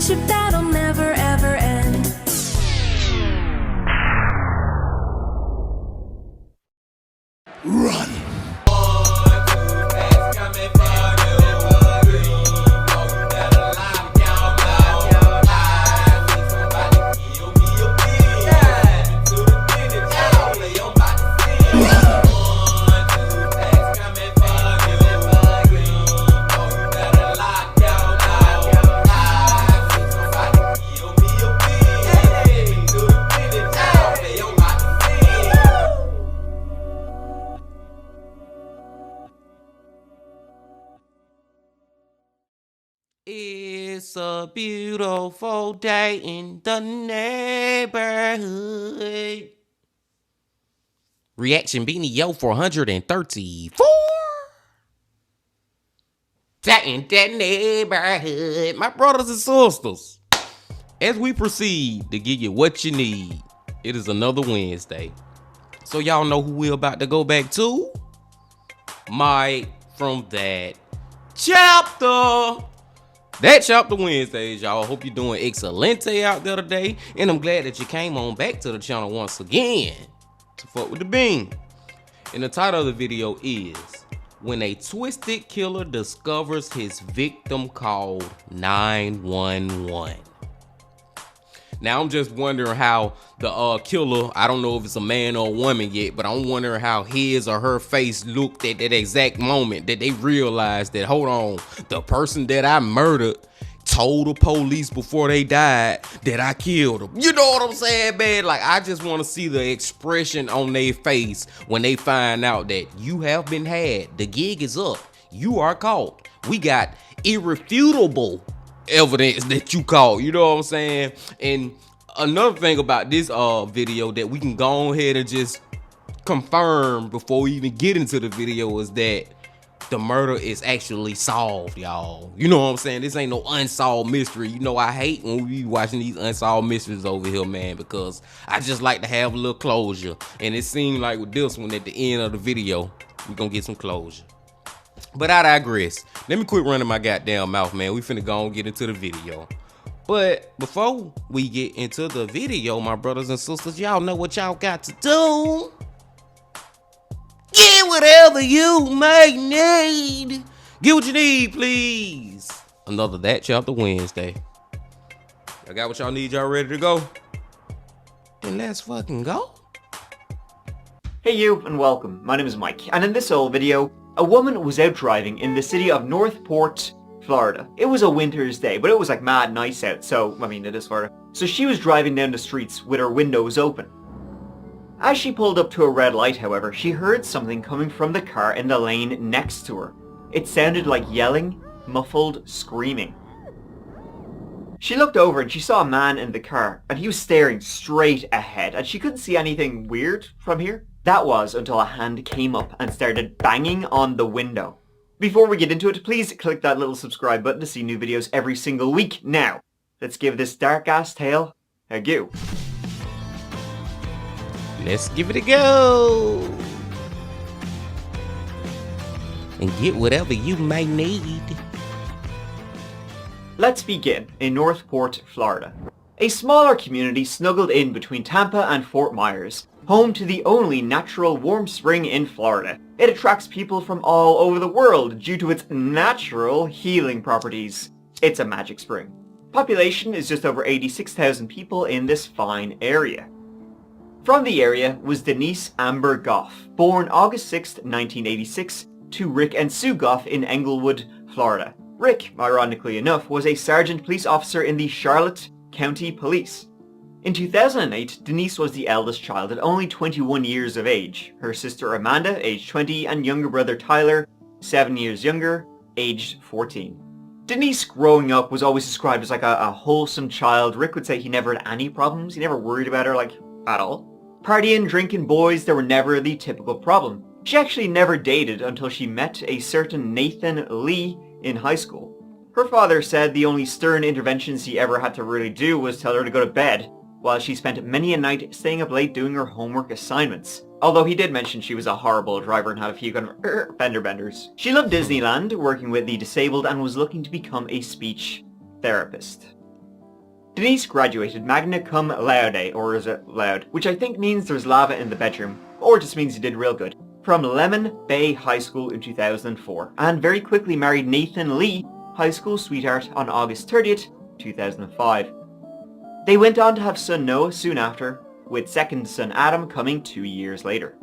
friendship that'll never ever end. Run! It's a beautiful day in the neighborhood. Reaction Beanie Yo 434. That in that neighborhood. My brothers and sisters, as we proceed to give you what you need, it is another Wednesday. So y'all know who we're about to go back to? Mike from that chapter. That chapter Wednesdays, y'all. Hope you're doing excelente out there today. And I'm glad that you came on back to the channel once again to fuck with the bean. And the title of the video is When a Twisted Killer Discovers His Victim Called 911. Now, I'm just wondering how the killer, I don't know if it's a man or a woman yet, but I'm wondering how his or her face looked at that exact moment that they realized that, hold on, the person that I murdered told the police before they died that I killed them. You know what I'm saying, man? Like, I just want to see the expression on their face when they find out that you have been had. The gig is up. You are caught. We got irrefutable evidence that you caught, you know what I'm saying? And another thing about this video that we can go ahead and just confirm before we even get into the video is that the murder is actually solved, y'all. You know what I'm saying? This ain't no unsolved mystery. You know, I hate when we be watching these unsolved mysteries over here, man, because I just like to have a little closure. And it seemed like with this one at the end of the video, we're gonna get some closure. But I digress. Let me quit running my goddamn mouth, man. We finna go and get into the video. But before we get into the video, my brothers and sisters, y'all know what y'all got to do. Get whatever you may need. Get what you need, please. Another That Chapter Wednesday. Y'all got what y'all need? Y'all ready to go? Then let's fucking go. Hey you, and welcome. My name is Mike, and in this old video, a woman was out driving in the city of Northport, Florida. It was a winter's day, but it was like mad nice out, so, I mean, it is Florida. So she was driving down the streets with her windows open. As she pulled up to a red light, however, she heard something coming from the car in the lane next to her. It sounded like yelling, muffled screaming. She looked over and she saw a man in the car, and he was staring straight ahead, and she couldn't see anything weird from here. That was until a hand came up and started banging on the window. Before we get into it, please click that little subscribe button to see new videos every single week. Now, let's give this dark-ass tale a go. Let's give it a go. And get whatever you may need. Let's begin in Northport, Florida. A smaller community snuggled in between Tampa and Fort Myers, home to the only natural warm spring in Florida. It attracts people from all over the world due to its natural healing properties. It's a magic spring. Population is just over 86,000 people in this fine area. From the area was Denise Amber Goff, born August 6, 1986, to Rick and Sue Goff in Englewood, Florida. Rick, ironically enough, was a sergeant police officer in the Charlotte County Police. In 2008, Denise was the eldest child at only 21 years of age. Her sister Amanda, aged 20, and younger brother Tyler, 7 years younger, aged 14. Denise, growing up, was always described as like a wholesome child. Rick would say he never had any problems. He never worried about her, like, at all. Partying, drinking, boys, they were never the typical problem. She actually never dated until she met a certain Nathan Lee in high school. Her father said the only stern interventions he ever had to really do was tell her to go to bed, while she spent many a night staying up late doing her homework assignments. Although he did mention she was a horrible driver and had a few kind of fender benders. She loved Disneyland, working with the disabled, and was looking to become a speech therapist. Denise graduated magna cum laude, or is it loud, which I think means there's lava in the bedroom, or just means you did real good, from Lemon Bay High School in 2004, and very quickly married Nathan Lee, high school sweetheart, on August 30th, 2005. They went on to have son Noah soon after, with second son Adam coming 2 years later.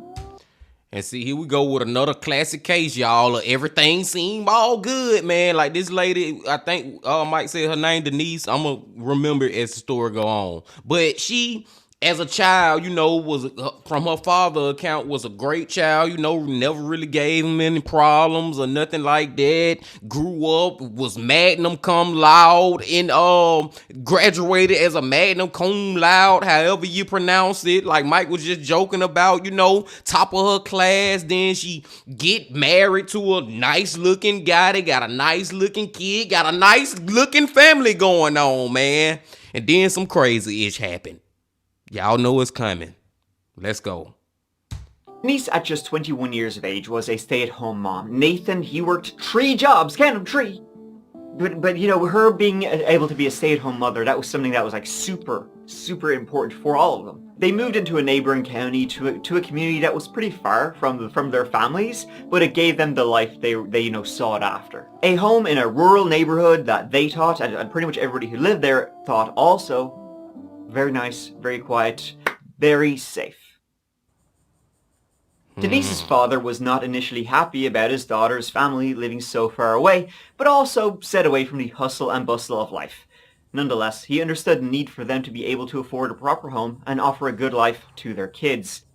And see, here we go with another classic case, y'all. Everything seemed all good, man. Like this lady, I think Mike said her name, Denise. I'm going to remember as the story go on. But she, as a child, was from her father's account, was a great child, never really gave him any problems or nothing like that. Grew up, was magna cum laude, and graduated as a magna cum laude, however you pronounce it. Like Mike was just joking about, top of her class. Then she get married to a nice looking guy. They got a nice looking kid, got a nice looking family going on, man. And then some crazy ish happened. Y'all know it's coming. Let's go. Denise, at just 21 years of age, was a stay-at-home mom. Nathan, he worked 3 jobs, count them, 3. But her being able to be a stay-at-home mother, that was something that was like super, super important for all of them. They moved into a neighboring county to a community that was pretty far from their families, but it gave them the life they sought after. A home in a rural neighborhood that they thought, and pretty much everybody who lived there thought also, very nice, very quiet, very safe. Denise's father was not initially happy about his daughter's family living so far away, but also set away from the hustle and bustle of life. Nonetheless, he understood the need for them to be able to afford a proper home and offer a good life to their kids.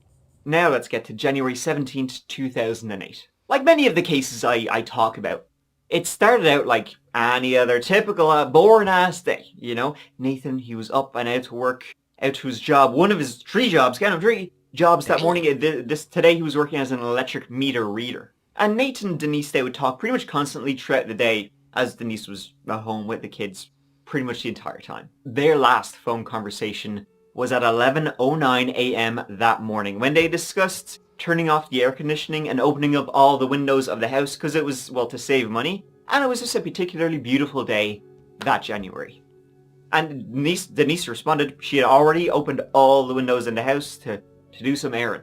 Now let's get to January 17th, 2008. Like many of the cases I talk about, it started out like any other typical boring-ass day, Nathan, he was up and out to work, out to his job, one of his 3 jobs, count of 3 jobs that morning. Today he was working as an electric meter reader. And Nathan and Denise, they would talk pretty much constantly throughout the day, as Denise was at home with the kids pretty much the entire time. Their last phone conversation was at 11:09 a.m. that morning, when they discussed turning off the air conditioning and opening up all the windows of the house because it was, well, to save money. And it was just a particularly beautiful day that January. And Denise responded she had already opened all the windows in the house to do some airing.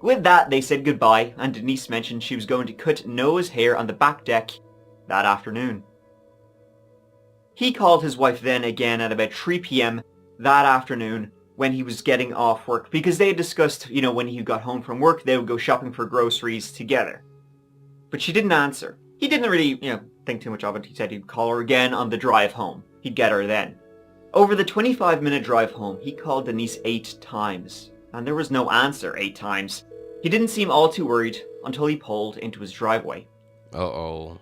With that, they said goodbye, and Denise mentioned she was going to cut Noah's hair on the back deck that afternoon. He called his wife then again at about 3 p.m. that afternoon when he was getting off work, because they had discussed, when he got home from work, they would go shopping for groceries together. But she didn't answer. He didn't really, think too much of it. He said he'd call her again on the drive home. He'd get her then. Over the 25-minute drive home, he called Denise 8 times, and there was no answer 8 times. He didn't seem all too worried until he pulled into his driveway. Uh-oh.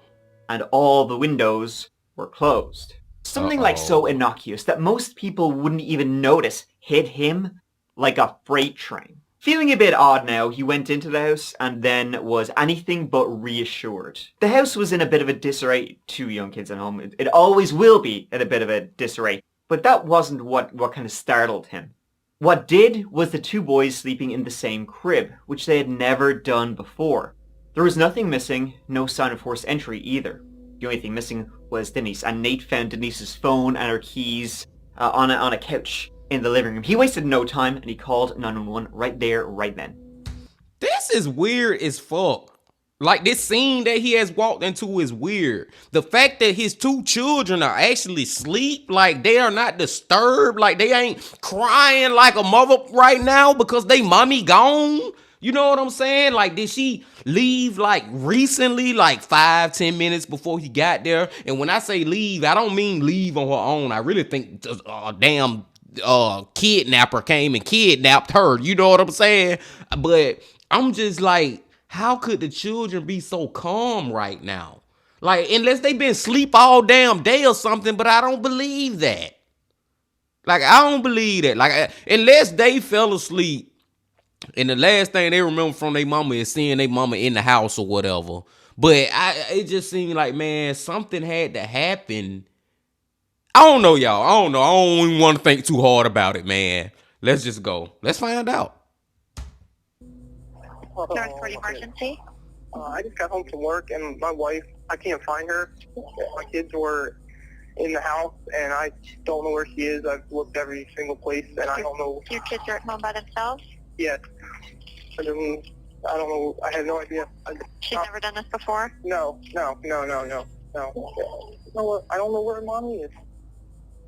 And all the windows were closed. Something like so innocuous that most people wouldn't even notice hit him like a freight train. Feeling a bit odd now, he went into the house and then was anything but reassured. The house was in a bit of a disarray. 2 young kids at home. It always will be in a bit of a disarray. But that wasn't what kind of startled him. What did was the 2 boys sleeping in the same crib, which they had never done before. There was nothing missing, no sign of forced entry either. The only thing missing was Denise, and Nate found Denise's phone and her keys on a couch in the living room. He wasted no time, and he called 911 right there, right then. This is weird as fuck. Like, this scene that he has walked into is weird. The fact that his 2 children are actually asleep, like they are not disturbed, like they ain't crying like a mother right now because they mommy gone. You know what I'm saying? Like, did she leave like recently, like 5-10 minutes before he got there? And when I say leave, I don't mean leave on her own. I really think a damn kidnapper came and kidnapped her. You know what I'm saying? But I'm just like, how could the children be so calm right now? Like, unless they been asleep all damn day or something, but I don't believe that. Like, I don't believe that. Like, unless they fell asleep and the last thing they remember from their mama is seeing their mama in the house or whatever. But it just seemed like, man, something had to happen. I don't know, y'all. I don't know. I don't even want to think too hard about it, man. Let's just go. Let's find out. North Port Emergency. I just got home from work and my wife, I can't find her. My kids were in the house, and I don't know where she is. I've looked every single place, and I don't know. Your kids are at home by themselves? Yes. I don't know. I have no idea. She's never done this before? No. I don't know where Mommy is.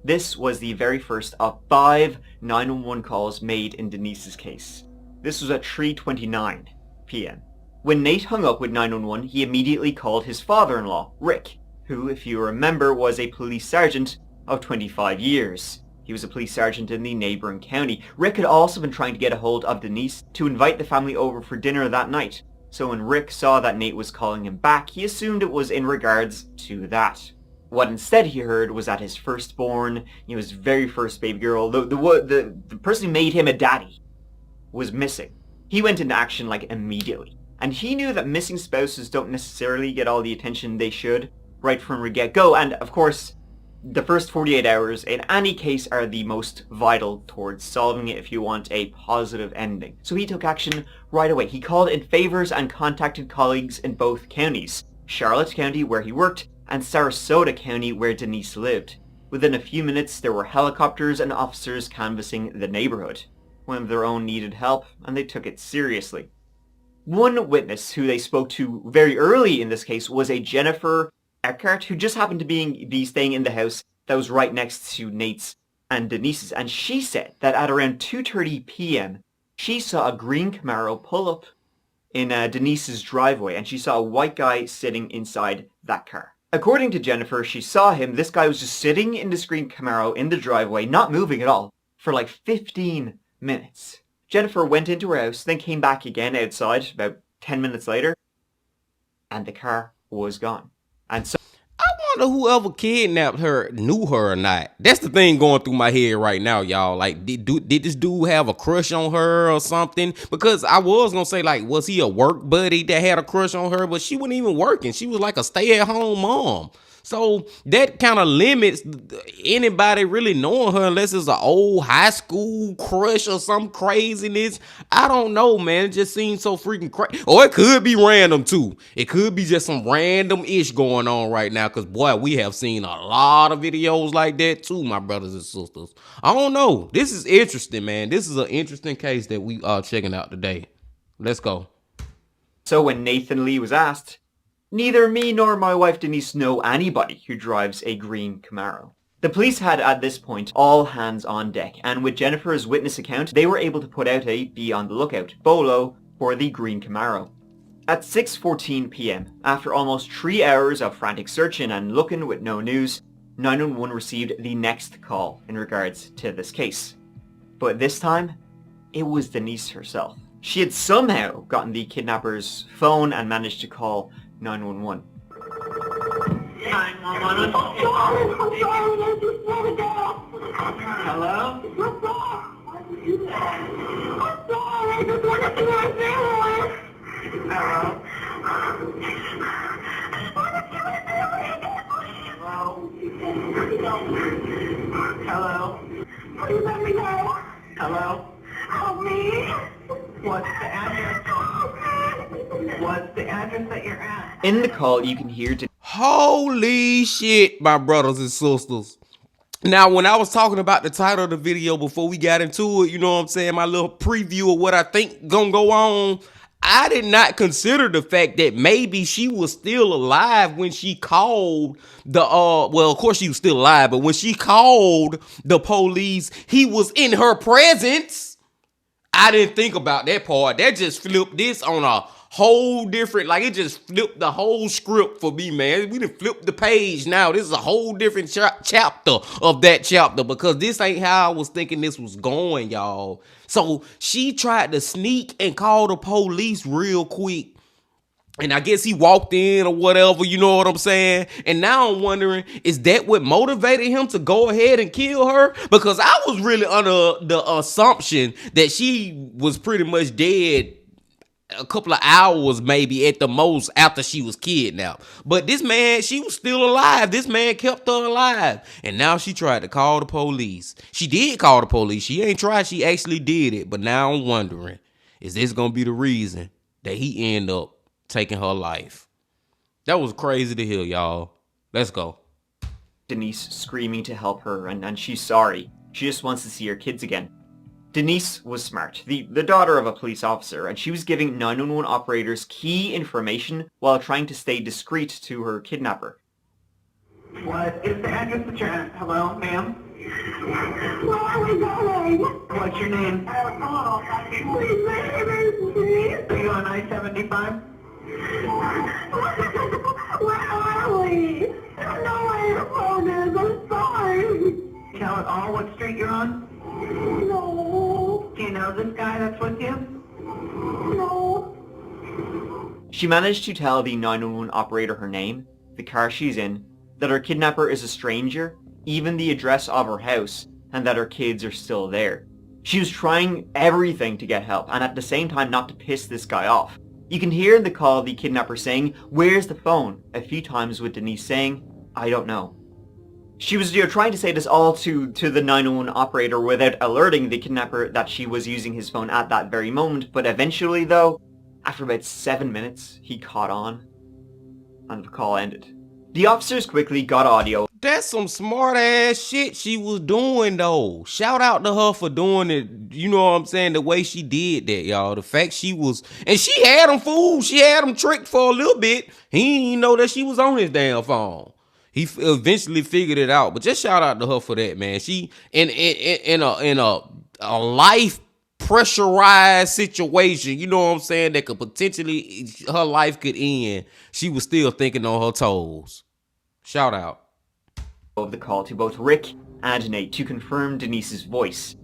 This was the very first of 5 911 calls made in Denise's case. This was at 3:29 p.m. When Nate hung up with 911, he immediately called his father-in-law, Rick, who, if you remember, was a police sergeant of 25 years. He was a police sergeant in the neighbouring county. Rick had also been trying to get a hold of Denise to invite the family over for dinner that night. So when Rick saw that Nate was calling him back, he assumed it was in regards to that. What instead he heard was that his firstborn, his very first baby girl, the person who made him a daddy, was missing. He went into action like immediately. And he knew that missing spouses don't necessarily get all the attention they should right from the get-go. And of course, the first 48 hours in any case are the most vital towards solving it if you want a positive ending. So he took action right away. He called in favors and contacted colleagues in both counties, Charlotte County where he worked and Sarasota County where Denise lived. Within a few minutes there were helicopters and officers canvassing the neighborhood. One of their own needed help and they took it seriously. One witness who they spoke to very early in this case was a Jennifer Eckhart, who just happened to be staying in the house that was right next to Nate's and Denise's, and she said that at around 2:30 p.m. she saw a green Camaro pull up in Denise's driveway, and she saw a white guy sitting inside that car. According to Jennifer, she saw him, this guy was just sitting in this green Camaro in the driveway, not moving at all, for like 15 minutes. Jennifer went into her house, then came back again outside about 10 minutes later, and the car was gone. And so I wonder whoever kidnapped her knew her or not. That's the thing going through my head right now, y'all. Like, did this dude have a crush on her or something? Because I was gonna say, like, was he a work buddy that had a crush on her? But she wasn't even working. She was like a stay-at-home mom. So that kind of limits anybody really knowing her unless it's an old high school crush or some craziness. I don't know, man. It just seems so freaking crazy. Or it could be random too. It could be just some random ish going on right now. Because boy, we have seen a lot of videos like that too, my brothers and sisters. I don't know. This is interesting, man. This is an interesting case that we are checking out today. Let's go. So when Nathan Lee was asked, neither me nor my wife Denise know anybody who drives a green Camaro. The police had at this point all hands on deck, and with Jennifer's witness account, they were able to put out a be on the lookout bolo for the green Camaro. At 6:14 p.m, after almost 3 hours of frantic searching and looking with no news, 911 received the next call in regards to this case. But this time, it was Denise herself. She had somehow gotten the kidnapper's phone and managed to call 911. 911. Hello? Hello? Please let me go. Hello? Help me. What's the address? What's the address that you're at? In the call, you can hear Holy shit, my brothers and sisters. Now, when I was talking about the title of the video before we got into it, you know what I'm saying, my little preview of what I think gonna go on, I did not consider the fact that maybe she was still alive when she called the, well, of course she was still alive, but when she called the police, he was in her presence. I didn't think about that part. That just flipped this on a whole different, like it just flipped the whole script for me, man. We done flipped the page now. This is a whole different chapter of that chapter because this ain't how I was thinking this was going, y'all. So she tried to sneak and call the police real quick. And I guess he walked in or whatever, you know what I'm saying? And now I'm wondering, is that what motivated him to go ahead and kill her? Because I was really under the assumption that she was pretty much dead a couple of hours maybe at the most after she was kidnapped. But this man, she was still alive. This man kept her alive. And now she tried to call the police. She did call the police. She ain't tried. She actually did it. But now I'm wondering, is this going to be the reason that he end up taking her life? That was crazy to hear, y'all. Let's go. Denise screaming to help her, and she's sorry. She just wants to see her kids again. Denise was smart, the daughter of a police officer, and she was giving 911 operators key information while trying to stay discreet to her kidnapper. What is the address that you're at? Hello, ma'am? Where are we going? What's your name? My name is Denise. Are you on I-75? Where are we? I don't know where your phone is. I'm sorry. Tell it all what street you're on? No. Do you know this guy that's with you? No. She managed to tell the 911 operator her name, the car she's in, that her kidnapper is a stranger, even the address of her house, and that her kids are still there. She was trying everything to get help, and at the same time not to piss this guy off. You can hear in the call the kidnapper saying, "Where's the phone?" a few times, with Denise saying, "I don't know." She was trying to say this all to the 911 operator without alerting the kidnapper that she was using his phone at that very moment, but eventually though, after about 7 minutes, he caught on, and the call ended. The officers quickly got audio. That's some smart ass shit she was doing though. Shout out to her for doing it. You know what I'm saying? The way she did that, y'all. The fact she was, and she had him fooled. She had him tricked for a little bit. He didn't even know that she was on his damn phone. He eventually figured it out. But just shout out to her for that, man. She in a life pressurized situation, you know what I'm saying, that could potentially, her life could end. She was still thinking on her toes. Shout out. Of the call to both Rick and Nate to confirm Denise's voice.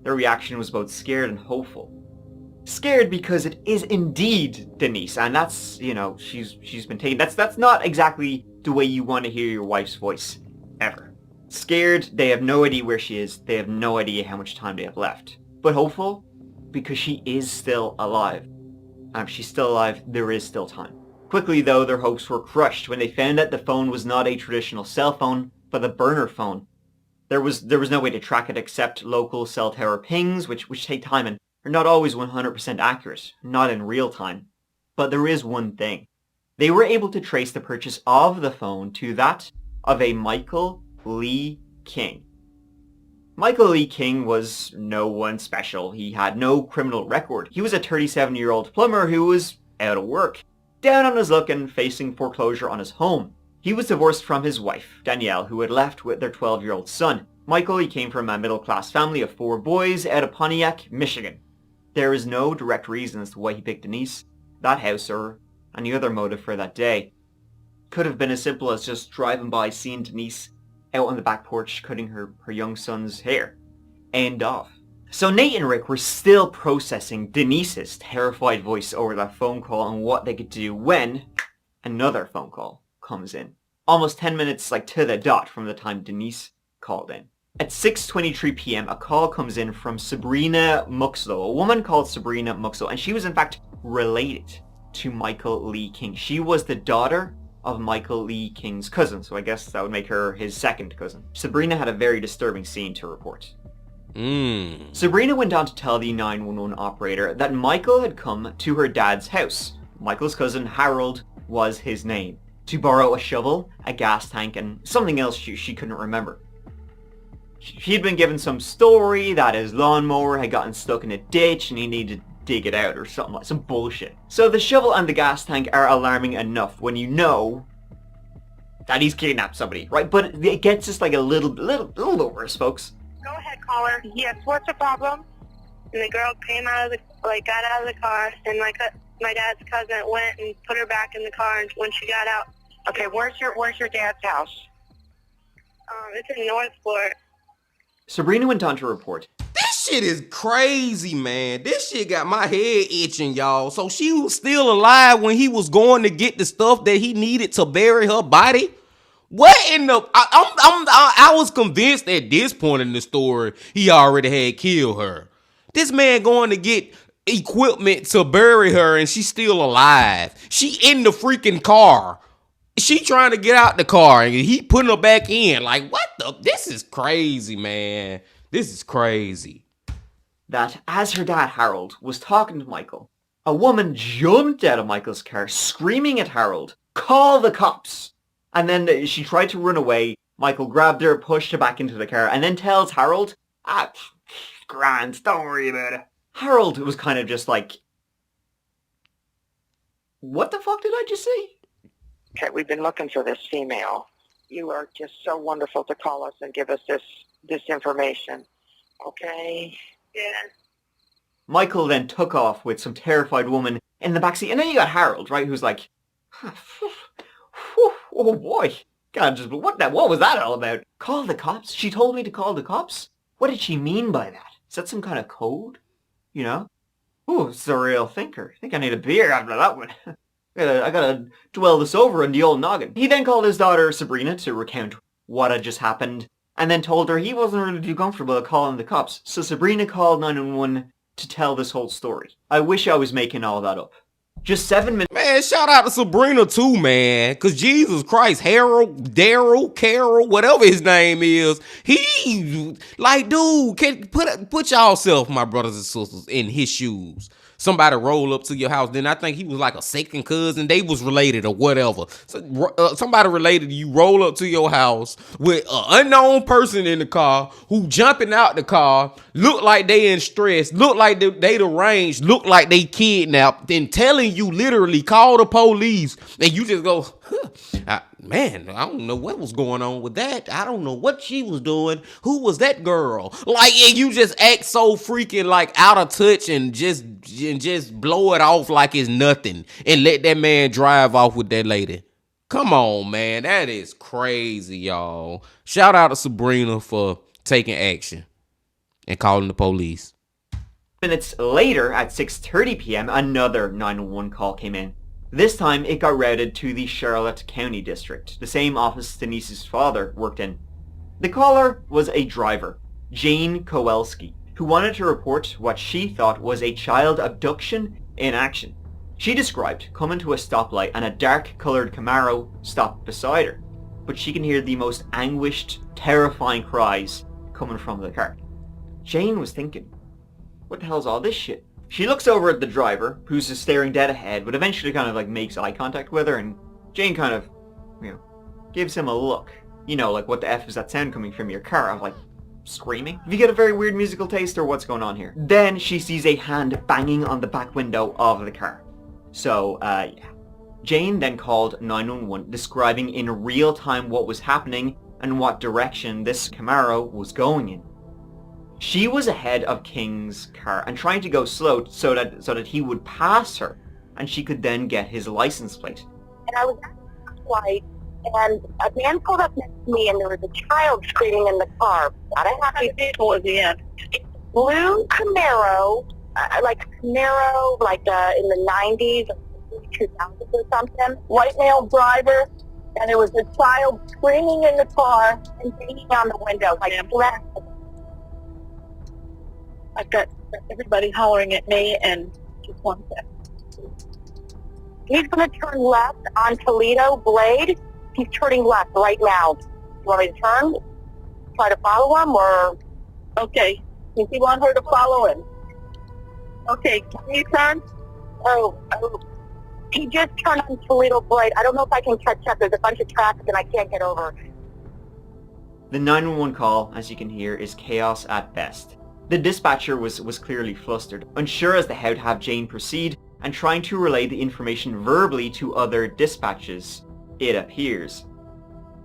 Their reaction was both scared and hopeful. Scared because it is indeed Denise, and that's, you know, she's been taken. That's not exactly the way you want to hear your wife's voice, ever. Scared, they have no idea where she is, they have no idea how much time they have left. But hopeful, because she is still alive. And if she's still alive, there is still time. Quickly though, their hopes were crushed when they found that the phone was not a traditional cell phone, but a burner phone. There was no way to track it except local cell tower pings, which take time and are not always 100% accurate, not in real time. But there is one thing. They were able to trace the purchase of the phone to that of a Michael Lee King. Michael Lee King was no one special. He had no criminal record. He was a 37-year-old plumber who was out of work, down on his luck and facing foreclosure on his home. He was divorced from his wife, Danielle, who had left with their 12-year-old son. Michael, he came from a middle-class family of 4 boys out of Pontiac, Michigan. There is no direct reason as to why he picked Denise, that house, or any other motive for that day. Could have been as simple as just driving by, seeing Denise out on the back porch cutting her young son's hair. End of. So Nate and Rick were still processing Denise's terrified voice over that phone call and what they could do when another phone call comes in. Almost 10 minutes to the dot from the time Denise called in. At 6:23 p.m. a call comes in from Sabrina Muxlow, a woman called Sabrina Muxlow, and she was in fact related to Michael Lee King. She was the daughter of Michael Lee King's cousin, so I guess that would make her his second cousin. Sabrina had a very disturbing scene to report. Sabrina went on to tell the 911 operator that Michael had come to her dad's house. Michael's cousin Harold was his name, to borrow a shovel, a gas tank, and something else she couldn't remember. He had been given some story that his lawnmower had gotten stuck in a ditch and he needed to dig it out or something, like some bullshit. So the shovel and the gas tank are alarming enough when you know that he's kidnapped somebody, right? But it gets just a little bit worse, folks. Go ahead, caller. Yes, what's the problem? And the girl came out of got out of the car, and my dad's cousin went and put her back in the car, and when she got out. Okay, where's your dad's house? It's in Northport. Sabrina went on to report. This shit is crazy, man. This shit got my head itching, y'all. So she was still alive when he was going to get the stuff that he needed to bury her body? What in the... I was convinced at this point in the story he already had killed her. This man going to get equipment to bury her and she's still alive. She in the freaking car. She trying to get out the car and he putting her back in. What the... This is crazy, man. This is crazy. That as her dad, Harold, was talking to Michael, a woman jumped out of Michael's car, screaming at Harold, "Call the cops!" And then she tried to run away, Michael grabbed her, pushed her back into the car, and then tells Harold, grand, don't worry about it. Harold was kind of just like, what the fuck did I just say? Okay, we've been looking for this female. You are just so wonderful to call us and give us this information. Okay? Yeah. Michael then took off with some terrified woman in the backseat. And then you got Harold, right, who's like, oh boy. God, what was that all about? Call the cops? She told me to call the cops? What did she mean by that? Is that some kind of code? You know? Ooh, it's a real thinker. I think I need a beer after that one. I gotta dwell this over on the old noggin. He then called his daughter Sabrina to recount what had just happened, and then told her he wasn't really too comfortable calling the cops. So Sabrina called 911 to tell this whole story. I wish I was making all that up. Just 7 minutes. Man, shout out to Sabrina too, man. Cause Jesus Christ, Harold, Daryl, Carol, whatever his name is, he like, dude, can put yourself, my brothers and sisters, in his shoes. Somebody roll up to your house. Then I think he was like a second cousin. They was related or whatever. So, somebody related to you roll up to your house with an unknown person in the car who jumping out the car, look like they in stress, look like they deranged, look like they kidnapped, then telling you literally call the police, and you just go, man, I don't know what was going on with that. I don't know what she was doing. Who was that girl? Like, and you just act so freaking like out of touch and just blow it off like it's nothing and let that man drive off with that lady. Come on, man. That is crazy, y'all. Shout out to Sabrina for taking action and calling the police. Minutes later, at 6:30 p.m., another 911 call came in. This time, it got routed to the Charlotte County District, the same office Denise's father worked in. The caller was a driver, Jane Kowalski, who wanted to report what she thought was a child abduction in action. She described coming to a stoplight and a dark-coloured Camaro stopped beside her, but she can hear the most anguished, terrifying cries coming from the car. Jane was thinking, what the hell's all this shit? She looks over at the driver, who's just staring dead ahead, but eventually kind of like makes eye contact with her, and Jane kind of, gives him a look. You know, like, what the F is that sound coming from your car? I'm like, screaming? If you get a very weird musical taste, or what's going on here? Then she sees a hand banging on the back window of the car. So, yeah. Jane then called 911, describing in real time what was happening and what direction this Camaro was going in. She was ahead of King's car and trying to go slow so that he would pass her, and she could then get his license plate. And I was at the light, and a man pulled up next to me, and there was a child screaming in the car. Not a happy vehicle at the end. Blue Camaro, like in the 90s, 2000s or something. White male driver, and there was a child screaming in the car and banging on the window like flat. I've got everybody hollering at me, and just one second. He's going to turn left on Toledo Blade. He's turning left right now. You want me to turn? Try to follow him, or? Okay. If you want her to follow him. Okay, can you turn? Oh. He just turned on Toledo Blade. I don't know if I can catch up. There's a bunch of traffic, and I can't get over. The 911 call, as you can hear, is chaos at best. The dispatcher was clearly flustered, unsure as to how to have Jane proceed, and trying to relay the information verbally to other dispatches, it appears.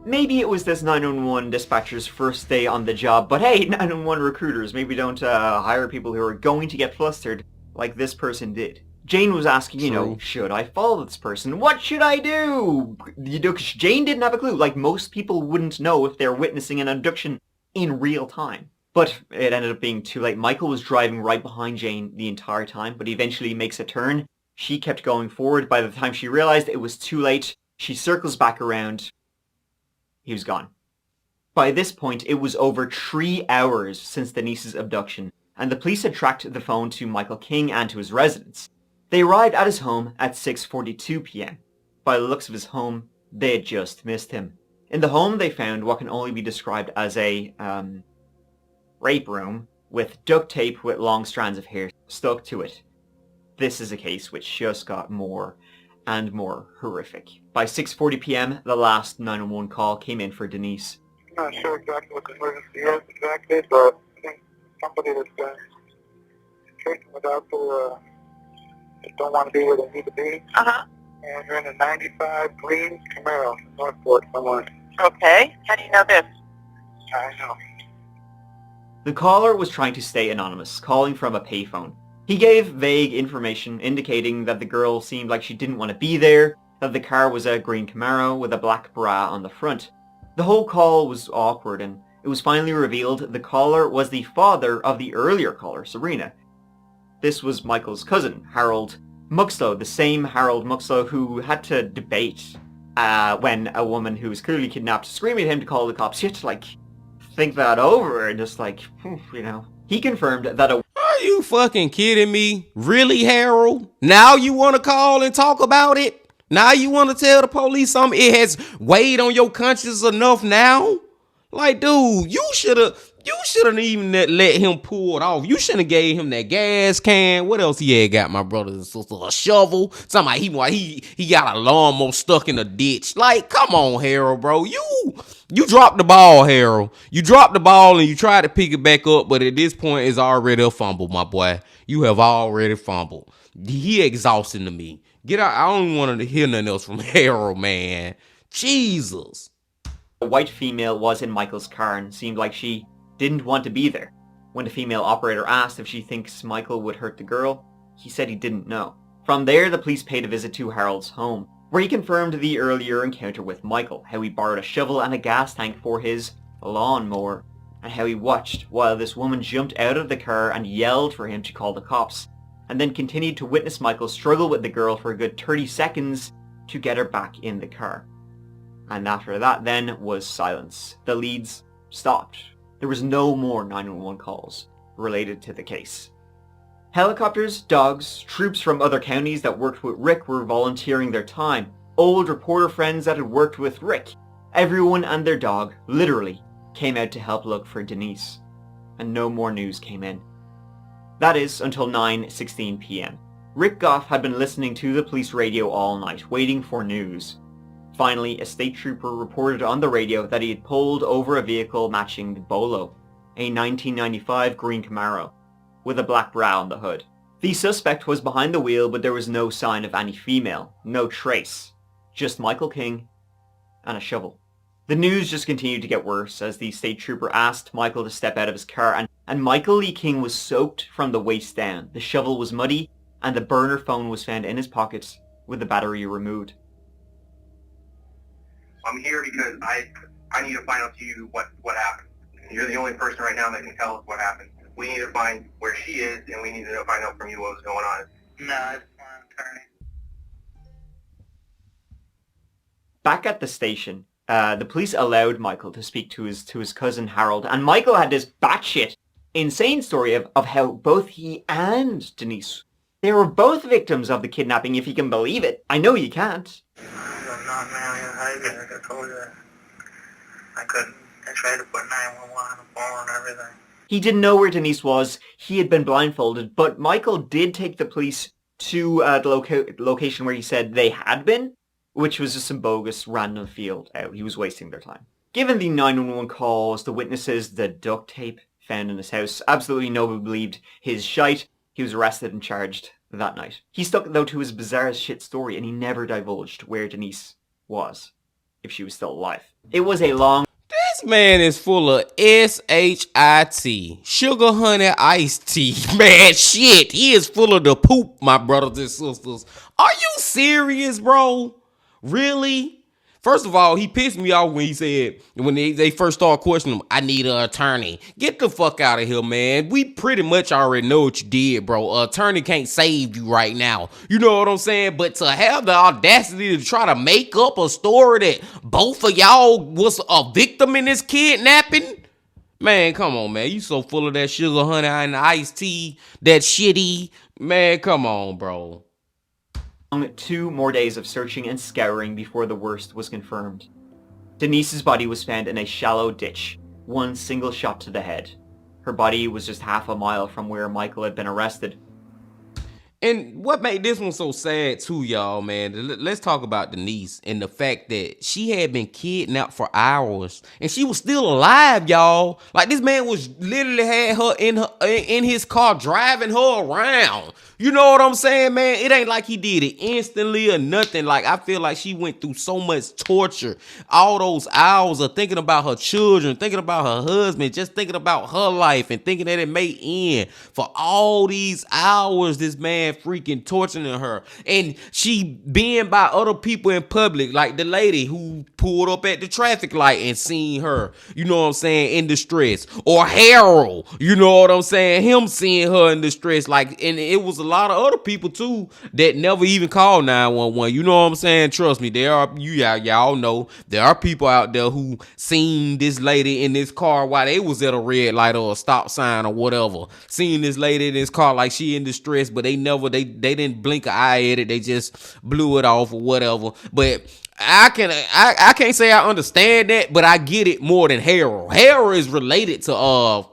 Maybe it was this 911 dispatcher's first day on the job, but hey, 911 recruiters maybe don't hire people who are going to get flustered like this person did. Jane was asking, should I follow this person? What should I do? Jane didn't have a clue. Like, most people wouldn't know if they're witnessing an abduction in real time. But it ended up being too late. Michael was driving right behind Jane the entire time, but he eventually makes a turn. She kept going forward. By the time she realized it was too late, she circles back around. He was gone. By this point, it was over 3 hours since Denise's abduction, and the police had tracked the phone to Michael King and to his residence. They arrived at his home at 6:42 p.m. By the looks of his home, they had just missed him. In the home, they found what can only be described as a, rape room with duct tape with long strands of hair stuck to it. This is a case which just got more and more horrific. By 6:40 p.m, the last 911 call came in for Denise. I'm not sure exactly what the emergency is exactly, but I think somebody that's been taken without their, just don't want to be where they need to be. Uh-huh. And you're in a 95 green Camaro, Northport, somewhere. Okay. How do you know this? I know. The caller was trying to stay anonymous, calling from a payphone. He gave vague information indicating that the girl seemed like she didn't want to be there, that the car was a green Camaro with a black bra on the front. The whole call was awkward, and it was finally revealed the caller was the father of the earlier caller, Serena. This was Michael's cousin, Harold Muxlow, the same Harold Muxlow who had to debate when a woman who was clearly kidnapped screaming at him to call the cops. You had to, think that over and just, He confirmed that a... Are you fucking kidding me? Really, Harold? Now you want to call and talk about it? Now you want to tell the police something? It has weighed on your conscience enough now? Like, dude, you shouldn't even let him pull it off. You shouldn't have gave him that gas can. What else he had got, my brothers and sisters? A shovel? Somebody he got a lawnmower stuck in a ditch. Like, come on, Harold, bro. You dropped the ball, Harold. You dropped the ball and you tried to pick it back up, but at this point it's already a fumble, my boy. You have already fumbled. He exhausting to me. Get out. I don't want to hear nothing else from Harold, man. Jesus. A white female was in Michael's car and seemed like she didn't want to be there. When the female operator asked if she thinks Michael would hurt the girl, he said he didn't know. From there, the police paid a visit to Harold's home, where he confirmed the earlier encounter with Michael, how he borrowed a shovel and a gas tank for his lawnmower, and how he watched while this woman jumped out of the car and yelled for him to call the cops, and then continued to witness Michael struggle with the girl for a good 30 seconds to get her back in the car. And after that then was silence. The leads stopped. There was no more 911 calls related to the case. Helicopters, dogs, troops from other counties that worked with Rick were volunteering their time. Old reporter friends that had worked with Rick. Everyone and their dog, literally, came out to help look for Denise. And no more news came in. That is, until 9:16 p.m. Rick Goff had been listening to the police radio all night, waiting for news. Finally, a state trooper reported on the radio that he had pulled over a vehicle matching the Bolo, a 1995 green Camaro, with a black bra on the hood. The suspect was behind the wheel, but there was no sign of any female, no trace, just Michael King and a shovel. The news just continued to get worse as the state trooper asked Michael to step out of his car, and Michael Lee King was soaked from the waist down. The shovel was muddy, and the burner phone was found in his pocket with the battery removed. I'm here because I need to find out to you what happened. You're the only person right now that can tell us what happened. We need to find where she is, and we need to find out from you what was going on. No, it's my attorney. Back at the station, the police allowed Michael to speak to his cousin Harold, and Michael had this batshit insane story of how both he and Denise, they were both victims of the kidnapping, if you can believe it. I know you can't. I'm not married. I told you that. I couldn't. I tried to put 911 on the phone and everything. He didn't know where Denise was. He had been blindfolded, but Michael did take the police to the location where he said they had been, which was just some bogus random field out. He was wasting their time. Given the 911 calls, the witnesses, the duct tape found in his house, absolutely nobody believed his shite. He was arrested and charged that night. He stuck, though, to his bizarre as shit story, and he never divulged where Denise was, if she was still alive. It was a long... This man is full of S-H-I-T, sugar honey iced tea. Man, shit, he is full of the poop, my brothers and sisters. Are you serious, bro? Really? First of all, he pissed me off when he said, when they first started questioning him, I need an attorney. Get the fuck out of here, man. We pretty much already know what you did, bro. An attorney can't save you right now. You know what I'm saying? But to have the audacity to try to make up a story that both of y'all was a victim in this kidnapping? Man, come on, man. You so full of that sugar, honey, and iced tea, that shitty. Man, come on, bro. 2 more days of searching and scouring before the worst was confirmed. Denise's body was found in a shallow ditch, 1 single shot to the head. Her body was just half a mile from where Michael had been arrested. And what made this one so sad too, y'all, man, let's talk about Denise and the fact that she had been kidnapped for hours and she was still alive, y'all. Like, this man was literally had her in his car driving her around. You know what I'm saying, man? It ain't like he did it instantly or nothing. Like, I feel like she went through so much torture. All those hours of thinking about her children, thinking about her husband, just thinking about her life and thinking that it may end. For all these hours, this man freaking torturing her. And she being by other people in public, like the lady who pulled up at the traffic light and seen her, you know what I'm saying, in distress. Or Harold, you know what I'm saying, him seeing her in distress. Like, and it was a lot of other people too that never even called 911. You know what I'm saying? Trust me, there are, y'all know there are people out there who seen this lady in this car while they was at a red light or a stop sign or whatever. Seen this lady in this car like she in distress, but they didn't blink an eye at it. They just blew it off or whatever. But I can't say I understand that, but I get it more than Harold. Harold is related to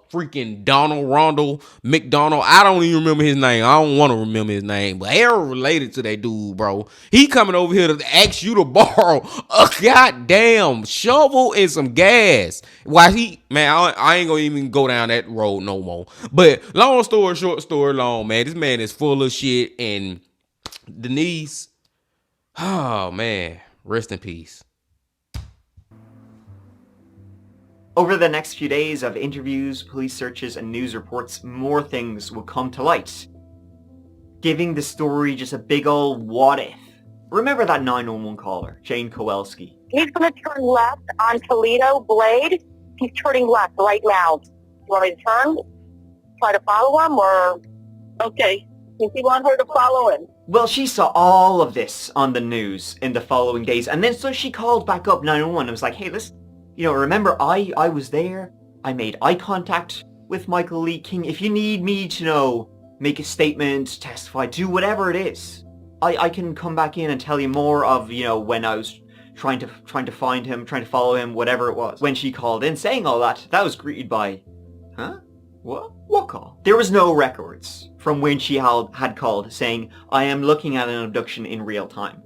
freaking Ronald McDonald. I don't even remember his name. I don't want to remember his name, but Harold related to that dude, bro. He coming over here to ask you to borrow a goddamn shovel and some gas. Why I ain't gonna even go down that road no more. But long story short, story long, man. This man is full of shit, and Denise, oh man, rest in peace. Over the next few days of interviews, police searches, and news reports, more things would come to light, giving the story just a big ol' what if. Remember that 911 caller, Jane Kowalski? He's going to turn left on Toledo Blade. He's turning left right now. You want me to turn? Try to follow him, or? Okay. If you want her to follow him. Well, she saw all of this on the news in the following days, and then so she called back up 911 and was like, hey, listen, remember I was there. I made eye contact with Michael Lee King. If you need me to, make a statement, testify, do whatever it is, I can come back in and tell you more of, when I was trying to find him, trying to follow him, whatever it was. When she called in saying all that, that was greeted by, huh? What call? There was no records from when she had called saying, I am looking at an abduction in real time.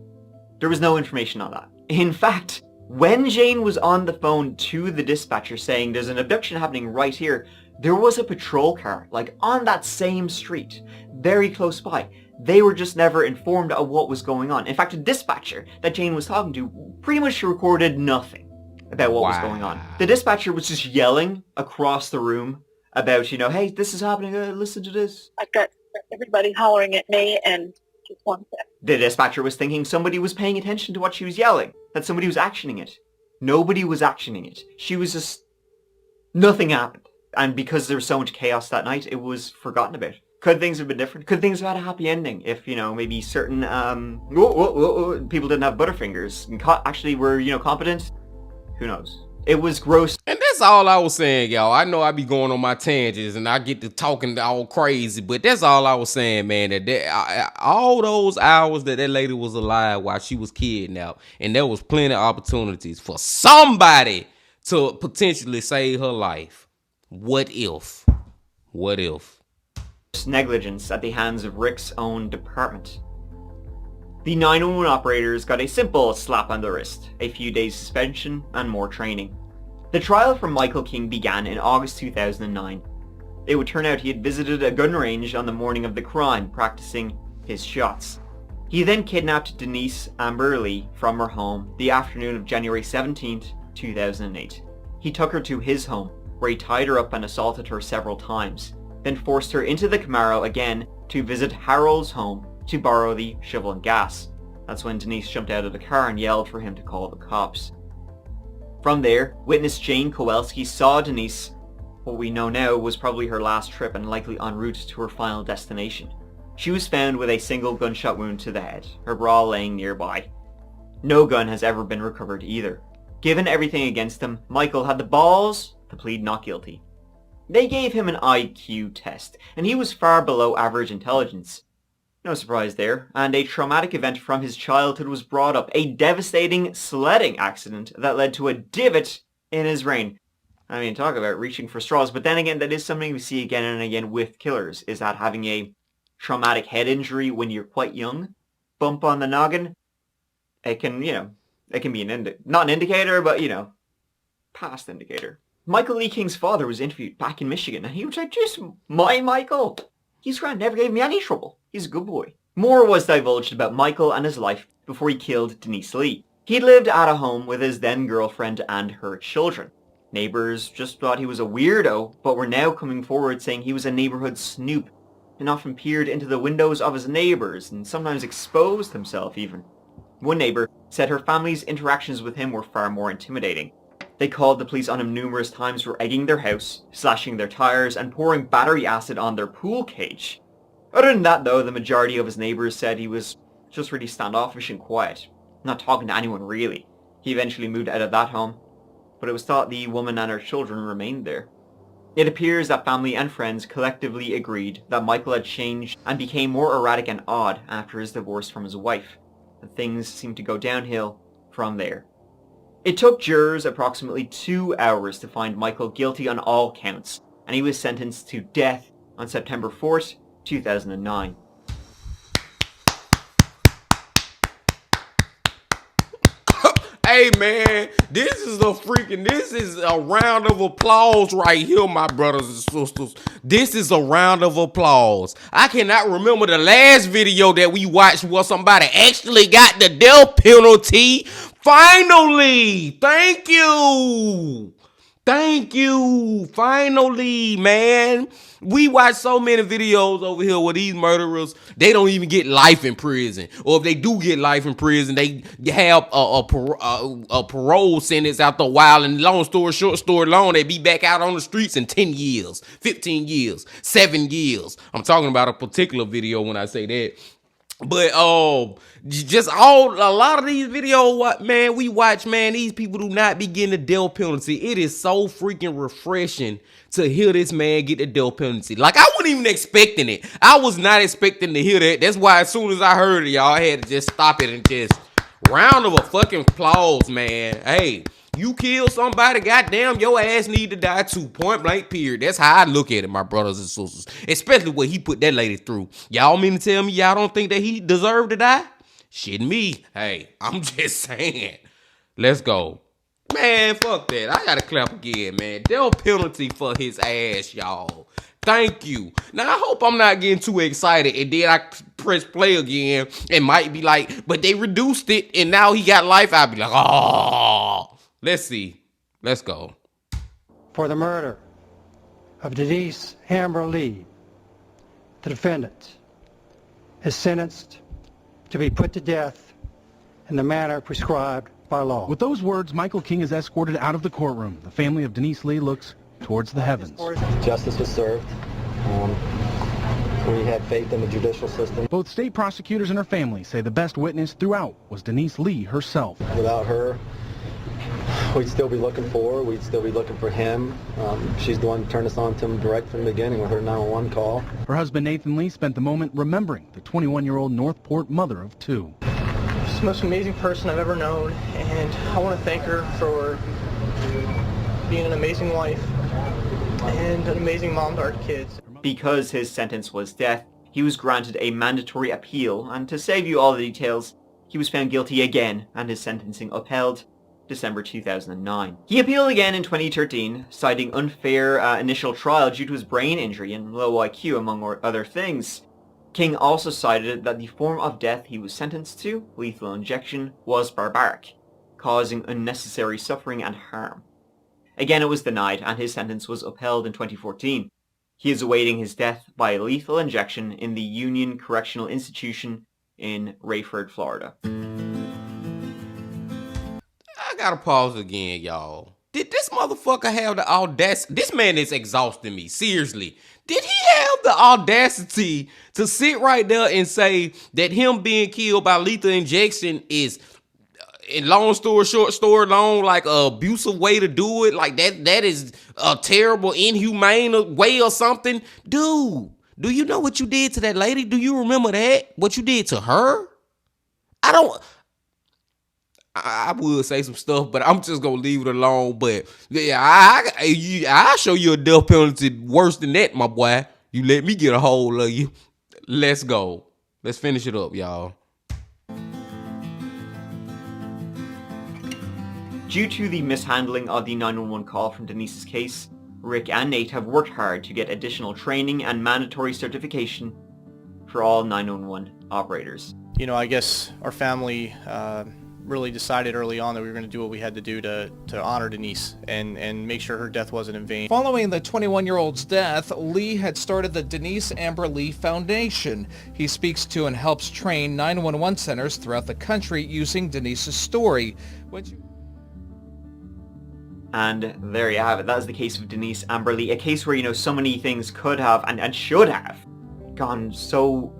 There was no information on that. In fact, when Jane was on the phone to the dispatcher saying there's an abduction happening right here, there was a patrol car, like on that same street, very close by. They were just never informed of what was going on. In fact, the dispatcher that Jane was talking to pretty much recorded nothing about what was going on. The dispatcher was just yelling across the room about, hey, this is happening, listen to this. I've got everybody hollering at me, and just one sec. The dispatcher was thinking somebody was paying attention to what she was yelling, that somebody was actioning it. Nobody was actioning it. She was just... Nothing happened. And because there was so much chaos that night, it was forgotten about. Could things have been different? Could things have had a happy ending if, maybe certain, people didn't have butterfingers and actually were, competent? Who knows? It was gross. And that's all I was saying, y'all. I know I be going on my tangents and I get to talking all crazy, but that's all I was saying, man. That all those hours that lady was alive while she was kidnapped, and there was plenty of opportunities for somebody to potentially save her life. What if? What if? Negligence at the hands of Rick's own department. The 911 operators got a simple slap on the wrist, a few days suspension, and more training. The trial for Michael King began in August 2009. It would turn out he had visited a gun range on the morning of the crime, practicing his shots. He then kidnapped Denise Amberley from her home the afternoon of January 17th, 2008. He took her to his home, where he tied her up and assaulted her several times, then forced her into the Camaro again to visit Harold's home to borrow the shovel and gas. That's when Denise jumped out of the car and yelled for him to call the cops. From there, witness Jane Kowalski saw Denise, what we know now was probably her last trip and likely en route to her final destination. She was found with a single gunshot wound to the head, her bra laying nearby. No gun has ever been recovered either. Given everything against him, Michael had the balls to plead not guilty. They gave him an IQ test, and he was far below average intelligence. No surprise there, and a traumatic event from his childhood was brought up, a devastating sledding accident that led to a divot in his brain. I mean, talk about reaching for straws, but then again, that is something we see again and again with killers, is that having a traumatic head injury when you're quite young, bump on the noggin, it can be not an indicator, but, past indicator. Michael Lee King's father was interviewed back in Michigan, and he was like, just my Michael. He's grand, never gave me any trouble. He's a good boy. More was divulged about Michael and his life before he killed Denise Lee. He lived at a home with his then girlfriend and her children. Neighbors just thought he was a weirdo, but were now coming forward saying he was a neighborhood snoop, and often peered into the windows of his neighbors and sometimes exposed himself even. One neighbor said her family's interactions with him were far more intimidating. They called the police on him numerous times for egging their house, slashing their tires, and pouring battery acid on their pool cage. Other than that though, the majority of his neighbors said he was just really standoffish and quiet, not talking to anyone really. He eventually moved out of that home, but it was thought the woman and her children remained there. It appears that family and friends collectively agreed that Michael had changed and became more erratic and odd after his divorce from his wife, and things seemed to go downhill from there. It took jurors approximately 2 hours to find Michael guilty on all counts, and he was sentenced to death on September 4th, 2009. Hey man, this is a round of applause right here, my brothers and sisters. This is a round of applause. I cannot remember the last video that we watched where somebody actually got the death penalty. Finally, thank you. Finally, man. We watch so many videos over here where these murderers, they don't even get life in prison. Or if they do get life in prison, they have a parole sentence after a while. And long story short, story long, they be back out on the streets in 10 years, 15 years, 7 years. I'm talking about a particular video when I say that. But a lot of these videos, man, we watch, man, these people do not be getting the death penalty. It is so freaking refreshing to hear this man get the death penalty. Like, I wasn't even expecting it. I was not expecting to hear that. That's why as soon as I heard it, y'all, I had to just stop it and just round of a fucking applause, man. Hey, you kill somebody, goddamn, your ass need to die too. Point blank, period. That's how I look at it, my brothers and sisters. Especially what he put that lady through. Y'all mean to tell me y'all don't think that he deserved to die? Shit me. Hey, I'm just saying. Let's go. Man, fuck that. I gotta clap again, man. Death penalty for his ass, y'all. Thank you. Now, I hope I'm not getting too excited and then I press play again and might be like, but they reduced it and now he got life. I'll be like, oh. Let's see. Let's go. For the murder of Denise Amber Lee, the defendant is sentenced to be put to death in the manner prescribed by law. With those words, Michael King is escorted out of the courtroom. The family of Denise Lee looks towards the heavens. Justice was served. We had faith in the judicial system. Both state prosecutors and her family say the best witness throughout was Denise Lee herself. Without her, we'd still be looking for her. We'd still be looking for him. She's the one who turned us on to him direct from the beginning with her 911 call. Her husband Nathan Lee spent the moment remembering the 21-year-old Northport mother of 2. She's the most amazing person I've ever known, and I want to thank her for being an amazing wife and an amazing mom to our kids. Because his sentence was death, he was granted a mandatory appeal, and to save you all the details, he was found guilty again and his sentencing upheld December 2009. He appealed again in 2013, citing unfair initial trial due to his brain injury and low IQ, among other things. King also cited that the form of death he was sentenced to, lethal injection, was barbaric, causing unnecessary suffering and harm. Again, it was denied, and his sentence was upheld in 2014. He is awaiting his death by lethal injection in the Union Correctional Institution in Rayford, Florida. I gotta pause again, y'all. Did this motherfucker have the audacity? This man is exhausting me, seriously. Did he have the audacity to sit right there and say that him being killed by lethal injection is, in long story short, story long, like a abusive way to do it? Like that is a terrible, inhumane way or something? Dude, do you know what you did to that lady? Do you remember that? What you did to her? I would say some stuff, but I'm just gonna leave it alone. But yeah, I'll show you a death penalty worse than that, my boy. You let me get a hold of you. Let's go. Let's finish it up, y'all. Due to the mishandling of the 911 call from Denise's case, Rick and Nate have worked hard to get additional training and mandatory certification for all 911 operators. You know, I guess our family really decided early on that we were going to do what we had to do to honor Denise and make sure her death wasn't in vain. Following the 21-year-old's death, Lee had started the Denise Amber Lee Foundation. He speaks to and helps train 911 centers throughout the country using Denise's story. And there you have it. That is the case of Denise Amber Lee. A case where, you know, so many things could have and should have gone so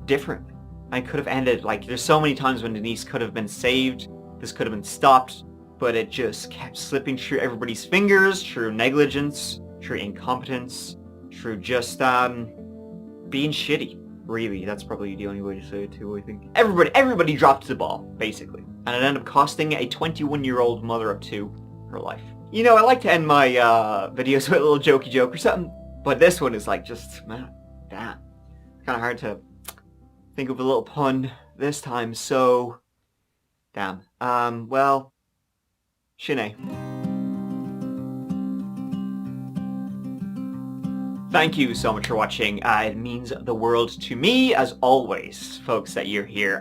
differently. I could have ended, like, there's so many times when Denise could have been saved. This could have been stopped. But it just kept slipping through everybody's fingers, through negligence, through incompetence, through just being shitty. Really, that's probably the only way to say it too, I think. Everybody dropped the ball, basically. And it ended up costing a 21-year-old mother of two her life. You know, I like to end my videos with a little jokey joke or something, but this one is like just, man, damn. It's kind of hard to think of a little pun this time, so damn. Well, Shanae. Thank you so much for watching. It means the world to me, as always, folks, that you're here.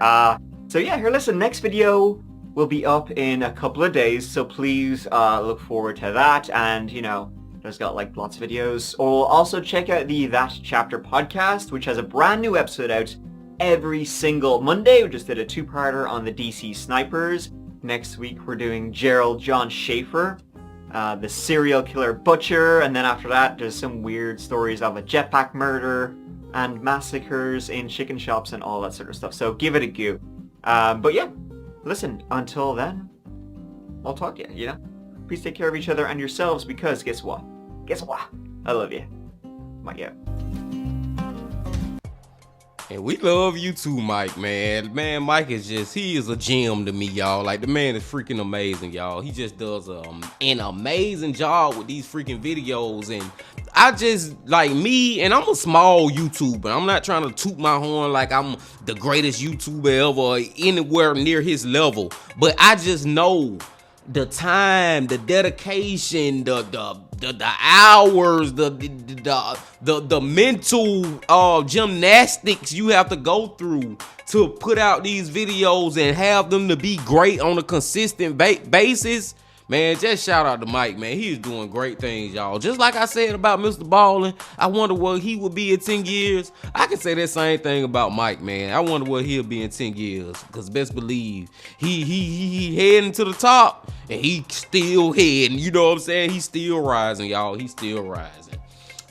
So yeah, here, listen, next video will be up in a couple of days, so please look forward to that. And, you know, there's got like lots of videos. Or also check out the That Chapter podcast, which has a brand new episode out every single Monday. We just did a two-parter on the DC snipers. Next week we're doing Gerald John Schaefer, the serial killer butcher, and then after that there's some weird stories of a jetpack murder and massacres in chicken shops and all that sort of stuff. So give it a go. But yeah, listen, until then, I'll talk to you, you know? Please take care of each other and yourselves, because guess what? Guess what? I love you. Mike out. And we love you too, Mike, man. Man, Mike is just, he is a gem to me, y'all. Like, the man is freaking amazing, y'all. He just does an amazing job with these freaking videos. And I just, like me, and I'm a small YouTuber. I'm not trying to toot my horn like I'm the greatest YouTuber ever or anywhere near his level. But I just know the time, the dedication, the hours, the mental gymnastics you have to go through to put out these videos and have them to be great on a consistent basis. Man, just shout out to Mike, man. He's doing great things, y'all. Just like I said about Mr. Ballin, I wonder what he would be in 10 years. I can say that same thing about Mike, man. I wonder what he'll be in 10 years. Because best believe, he heading to the top, and he still heading. You know what I'm saying? He's still rising, y'all. He's still rising.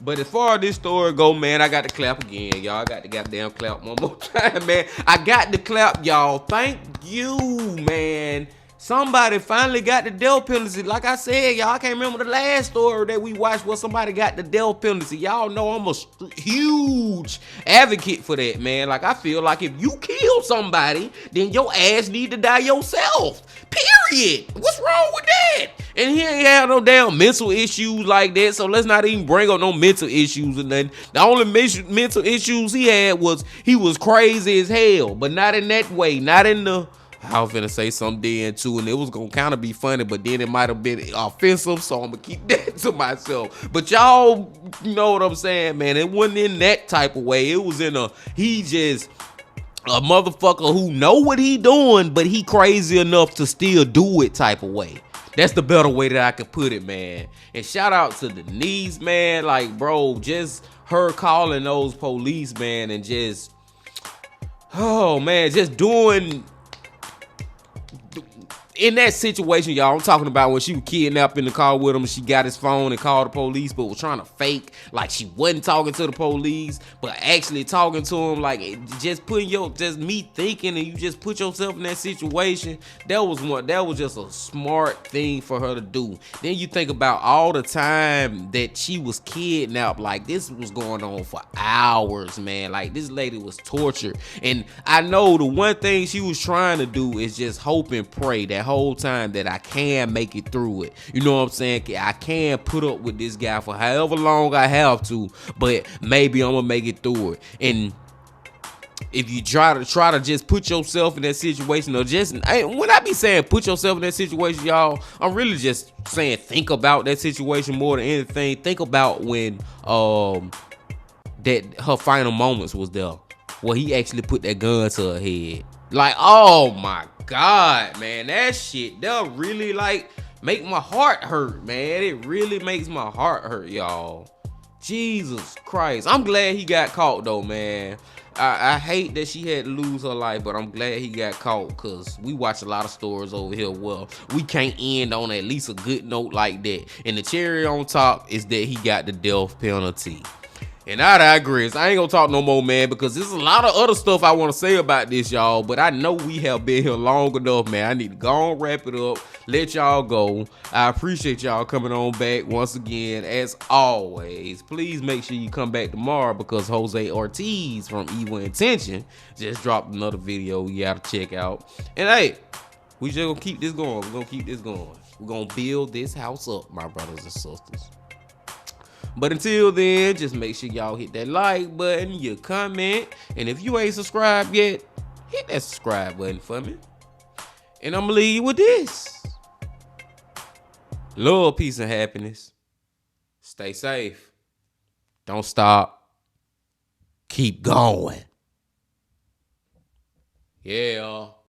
But as far as this story go, man, I got to clap again, y'all. I got to goddamn clap one more time, man. I got to clap, y'all. Thank you, man. Somebody finally got the death penalty. Like I said, y'all, I can't remember the last story that we watched where somebody got the death penalty. Y'all know I'm a huge advocate for that, man. Like, I feel like if you kill somebody, then your ass need to die yourself. Period. What's wrong with that? And he ain't had no damn mental issues like that, so let's not even bring up no mental issues or nothing. The only mental issues he had was he was crazy as hell, but not in that way. Not in the... I was finna say something then too, and it was gonna kind of be funny, but then it might have been offensive, so I'm gonna keep that to myself. But y'all know what I'm saying, man. It wasn't in that type of way. It was in he just a motherfucker who know what he doing, but he crazy enough to still do it type of way. That's the better way that I could put it, man. And shout out to Denise, man. Like, bro, just her calling those police, man, and just, oh man, just doing. In that situation, y'all, I'm talking about when she was kidnapped in the car with him, she got his phone and called the police, but was trying to fake like she wasn't talking to the police, but actually talking to him. Like, just putting just me thinking, and you just put yourself in that situation. That was just a smart thing for her to do. Then you think about all the time that she was kidnapped. Like, this was going on for hours, man. Like, this lady was tortured. And I know the one thing she was trying to do is just hope and pray that whole time that I can make it through it. You know what I'm saying? I can put up with this guy for however long I have to, but maybe I'm gonna make it through it. And if you try to just put yourself in that situation, or just when I be saying put yourself in that situation, y'all, I'm really just saying think about that situation more than anything. Think about when that her final moments was there, where he actually put that gun to her head. Like, oh my God, man, that shit, that really like make my heart hurt, man. It really makes my heart hurt, y'all. Jesus Christ. I'm glad he got caught though, man. I hate that she had to lose her life, but I'm glad he got caught, because we watch a lot of stories over here where we can't end on at least a good note like that. And the cherry on top is that he got the death penalty. And I digress. I ain't gonna talk no more, man, because there's a lot of other stuff I want to say about this, y'all. But I know we have been here long enough, man. I need to go on, wrap it up, let y'all go. I appreciate y'all coming on back once again. As always, please make sure you come back tomorrow, because Jose Ortiz from Evil Intention just dropped another video you gotta check out. And hey, we just gonna keep this going. We're gonna keep this going. We're gonna build this house up, my brothers and sisters. But until then, just make sure y'all hit that like button, your comment, and if you ain't subscribed yet, hit that subscribe button for me. And I'm gonna leave you with this. Love, peace, and happiness. Stay safe. Don't stop. Keep going. Yeah.